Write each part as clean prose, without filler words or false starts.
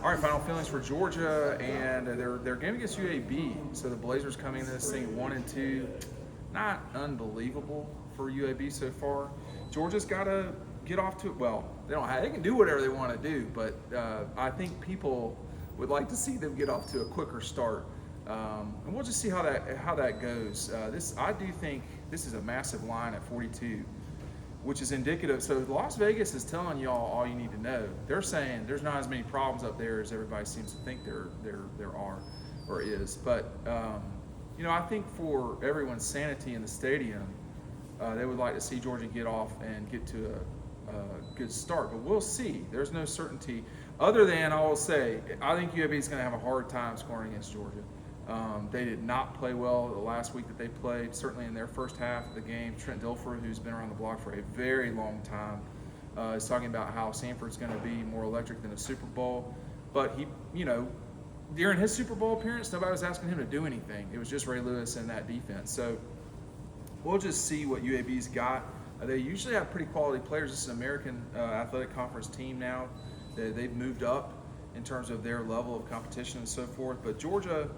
All right, final feelings for Georgia and their game against UAB. So the Blazers coming in this thing 1-2, not unbelievable for UAB so far. Georgia's got to get off to it. Well, they can do whatever they want to do, but I think people would like to see them get off to a quicker start. And we'll just see how that goes. I do think this is a massive line at 42. Which is indicative. So Las Vegas is telling y'all all you need to know. They're saying there's not as many problems up there as everybody seems to think there are or is. But I think for everyone's sanity in the stadium, they would like to see Georgia get off and get to a good start. But we'll see. There's no certainty. Other than I will say, I think UAB is going to have a hard time scoring against Georgia. They did not play well the last week that they played, certainly in their first half of the game. Trent Dilfer, who's been around the block for a very long time, is talking about how Samford's going to be more electric than a Super Bowl. But he, during his Super Bowl appearance, nobody was asking him to do anything. It was just Ray Lewis and that defense. So we'll just see what UAB's got. They usually have pretty quality players. This is an American Athletic Conference team now. They've moved up in terms of their level of competition and so forth. But Georgia...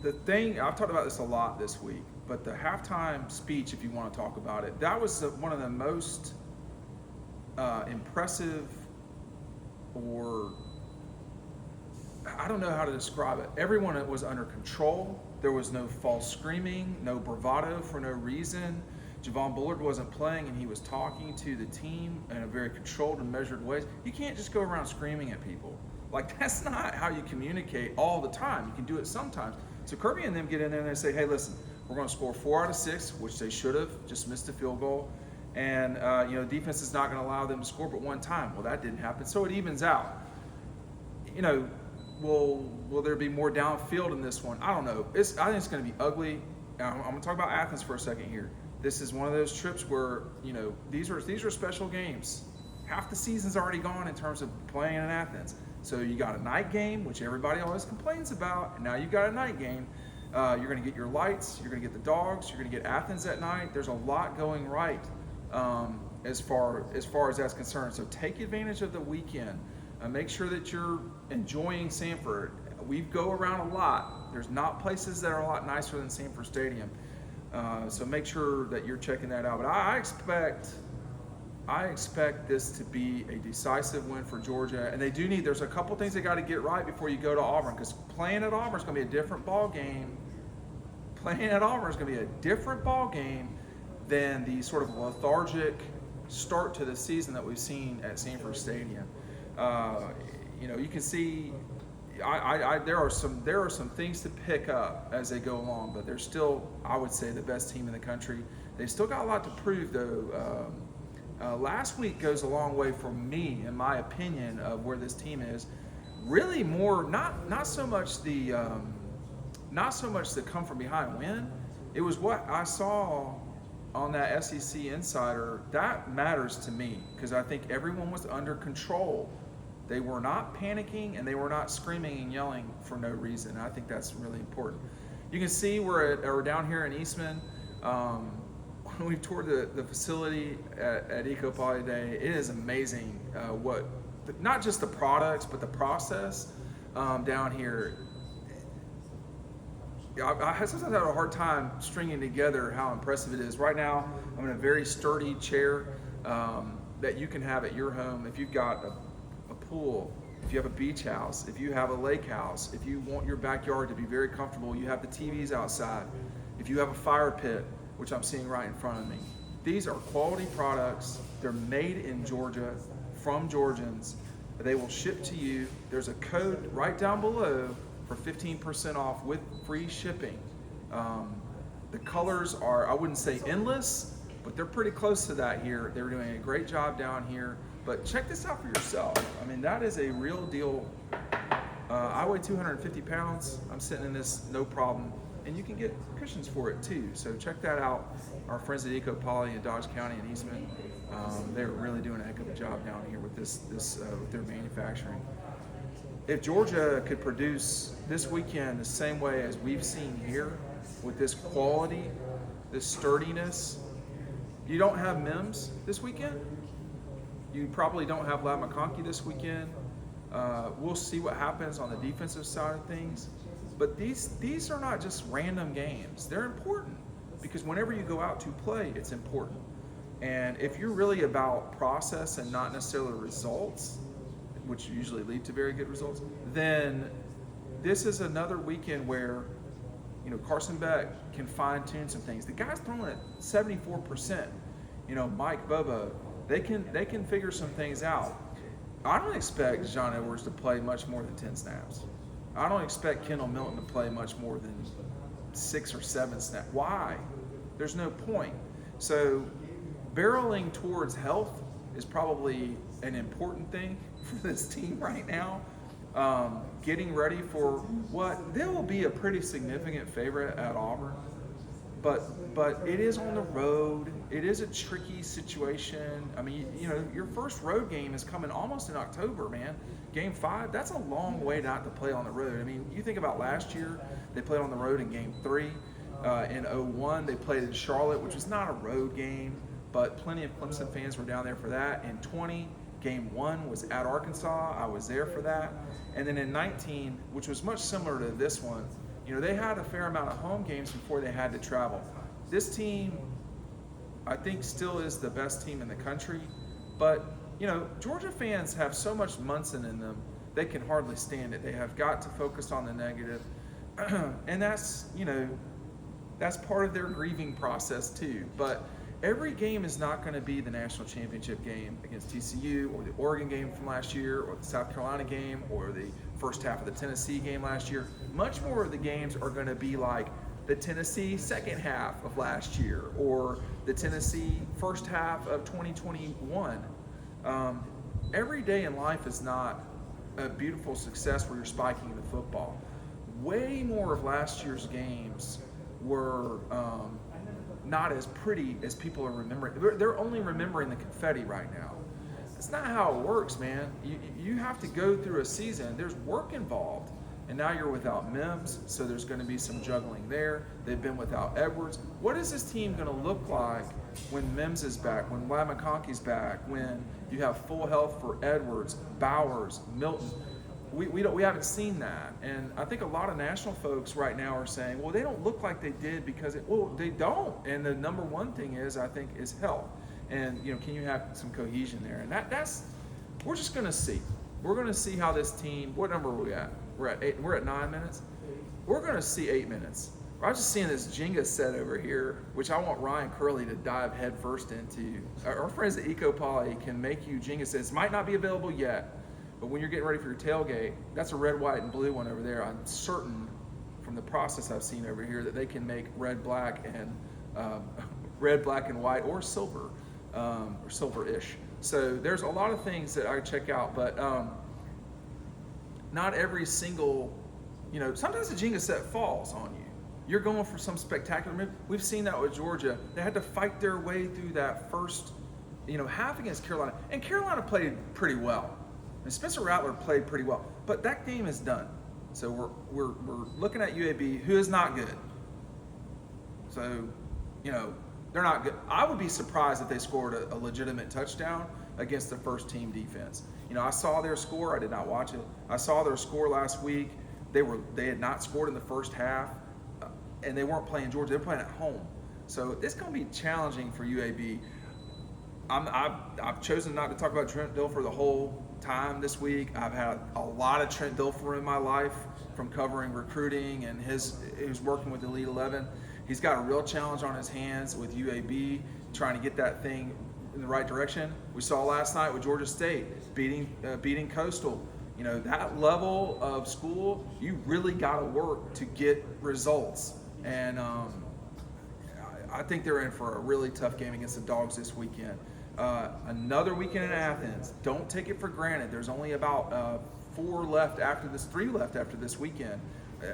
the thing, I've talked about this a lot this week, but the halftime speech, if you want to talk about it, that was one of the most impressive, or I don't know how to describe it. Everyone was under control. There was no false screaming, no bravado for no reason. Javon Bullard wasn't playing, and he was talking to the team in a very controlled and measured way. You can't just go around screaming at people. Like, that's not how you communicate all the time. You can do it sometimes. So Kirby and them get in there and they say, hey, listen, we're going to score 4 out of 6, which they should have, just missed a field goal. And, defense is not going to allow them to score but one time. Well, that didn't happen. So it evens out. Will there be more downfield in this one? I don't know. I think it's going to be ugly. I'm going to talk about Athens for a second here. This is one of those trips where, these are special games. Half the season's already gone in terms of playing in Athens. So you got a night game, which everybody always complains about, and now you got a night game. You're going to get your lights, you're going to get the Dawgs, you're going to get Athens at night. There's a lot going right as far as that's concerned. So take advantage of the weekend. Make sure that you're enjoying Sanford. We go around a lot. There's not places that are a lot nicer than Sanford Stadium. So make sure that you're checking that out. But I expect this to be a decisive win for Georgia. And there's a couple things they got to get right before you go to Auburn, because playing at Auburn is going to be a different ball game. Playing at Auburn is going to be a different ball game than the sort of lethargic start to the season that we've seen at Sanford Stadium. You can see there are some things to pick up as they go along, but they're still, I would say, the best team in the country. They've still got a lot to prove, though. Last week goes a long way for me, in my opinion, of where this team is. Really more, not so much the come from behind win. It was what I saw on that SEC Insider that matters to me, because I think everyone was under control. They were not panicking, and they were not screaming and yelling for no reason. I think that's really important. You can see we're down here in Eastman. When we toured the facility at Eco Poly today, it is amazing not just the products, but the process down here. I sometimes have a hard time stringing together how impressive it is. Right now, I'm in a very sturdy chair that you can have at your home if you've got a pool, if you have a beach house, if you have a lake house, if you want your backyard to be very comfortable, you have the TVs outside, if you have a fire pit, which I'm seeing right in front of me. These are quality products. They're made in Georgia from Georgians. They will ship to you. There's a code right down below for 15% off with free shipping. The colors are, I wouldn't say endless, but they're pretty close to that here. They're doing a great job down here. But check this out for yourself. I mean, that is a real deal. I weigh 250 pounds. I'm sitting in this no problem. And you can get cushions for it too. So check that out. Our friends at Eco Poly in Dawgs County and Eastman, they're really doing a heck of a job down here with this with their manufacturing. If Georgia could produce this weekend the same way as we've seen here, with this quality, this sturdiness, You don't have Mims this weekend. You probably don't have Lad McConkey this weekend. We'll see what happens on the defensive side of things. But these are not just random games. They're important because whenever you go out to play, it's important. And if you're really about process and not necessarily results, which usually lead to very good results, then this is another weekend where, you know, Carson Beck can fine-tune some things. The guy's throwing at 74%. You know, Mike Bobo, they can figure some things out. I don't expect John Edwards to play much more than 10 snaps. I don't expect Kendall Milton to play much more than 6 or 7 snaps. Why? There's no point. So barreling towards health is probably an important thing for this team right now. Getting ready for what there will be a pretty significant favorite at Auburn, but it is on the road. It is a tricky situation. I mean, you know, your first road game is coming almost in October, man. Game 5, that's a long way not to play on the road. I mean, you think about last year, they played on the road in Game 3. In 01, they played in Charlotte, which was not a road game, but plenty of Clemson fans were down there for that. In 20, Game 1 was at Arkansas. I was there for that. And then in 19, which was much similar to this one, you know, they had a fair amount of home games before they had to travel. This team, I think, still is the best team in the country. But, you know, Georgia fans have so much Munson in them, they can hardly stand it. They have got to focus on the negative. And that's, you know, that's part of their grieving process too. But every game is not going to be the national championship game against TCU or the Oregon game from last year or the South Carolina game or the first half of the Tennessee game last year. Much more of the games are going to be like the Tennessee second half of last year or the Tennessee first half of 2021. Every day in life is not a beautiful success where you're spiking the football. Way more of last year's games were not as pretty as people are remembering. They're only remembering the confetti right now. That's not how it works, man. You have to go through a season. There's work involved. And now you're without Mims, so there's going to be some juggling there. They've been without Edwards. What is this team going to look like when Mims is back, when Lad McConkey's back, when you have full health for Edwards, Bowers, Milton? We haven't seen that. And I think a lot of national folks right now are saying, well, they don't look like they did because they don't. And the number one thing is, I think, is health. And, you know, can you have some cohesion there? And that's we're just going to see. We're going to see how this team, what number are we at? We're at 8, we're at 9 minutes. We're going to see 8 minutes. I was just seeing this Jenga set over here, which I want Ryan Curley to dive headfirst into. Our friends at EcoPoly can make you Jenga sets. Might not be available yet, but when you're getting ready for your tailgate, that's a red, white, and blue one over there. I'm certain from the process I've seen over here that they can make red, black, and white, or silver, or silver-ish. So there's a lot of things that I check out, but not every single, you know, sometimes the Jenga set falls on you. You're going for some spectacular move. We've seen that with Georgia. They had to fight their way through that first, you know, half against Carolina. And Carolina played pretty well. And Spencer Rattler played pretty well. But that game is done. So we're looking at UAB, who is not good. So, you know, they're not good. I would be surprised if they scored a legitimate touchdown against the first team defense. You know, I saw their score. I did not watch it. I saw their score last week. They had not scored in the first half, and they weren't playing Georgia. They were playing at home. So it's going to be challenging for UAB. I've chosen not to talk about Trent Dilfer the whole time this week. I've had a lot of Trent Dilfer in my life from covering recruiting and his working with Elite 11. He's got a real challenge on his hands with UAB, trying to get that thing in the right direction. We saw last night with Georgia State beating Coastal. You know, that level of school, you really got to work to get results. And I think they're in for a really tough game against the Dawgs this weekend. Another weekend in Athens. Don't take it for granted. There's only about 3 left after this weekend.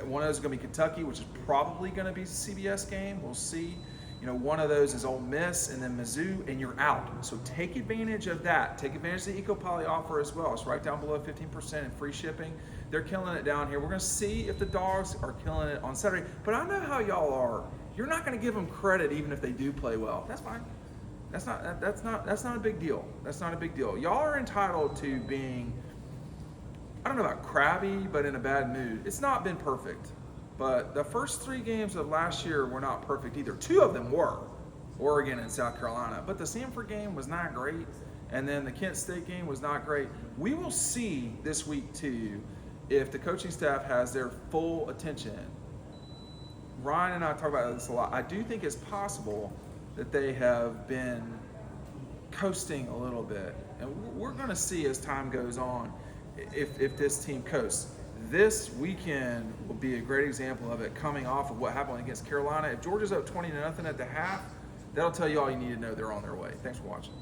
One of those is going to be Kentucky, which is probably going to be a CBS game. We'll see. You know, one of those is Ole Miss and then Mizzou, and you're out. So take advantage of that. Take advantage of the EcoPoly offer as well. It's right down below 15% in free shipping. They're killing it down here. We're going to see if the Dogs are killing it on Saturday. But I know how y'all are. You're not going to give them credit even if they do play well. That's fine. That's not a big deal. That's not a big deal. Y'all are entitled to being, I don't know about crabby, but in a bad mood. It's not been perfect. But the first 3 games of last year were not perfect either. 2 of them were, Oregon and South Carolina. But the Samford game was not great. And then the Kent State game was not great. We will see this week, too, if the coaching staff has their full attention. Ryan and I talk about this a lot. I do think it's possible that they have been coasting a little bit. And we're going to see as time goes on if this team coasts. This weekend will be a great example of it, coming off of what happened against Carolina. If Georgia's up 20-0 at the half, that'll tell you all you need to know they're on their way. Thanks for watching.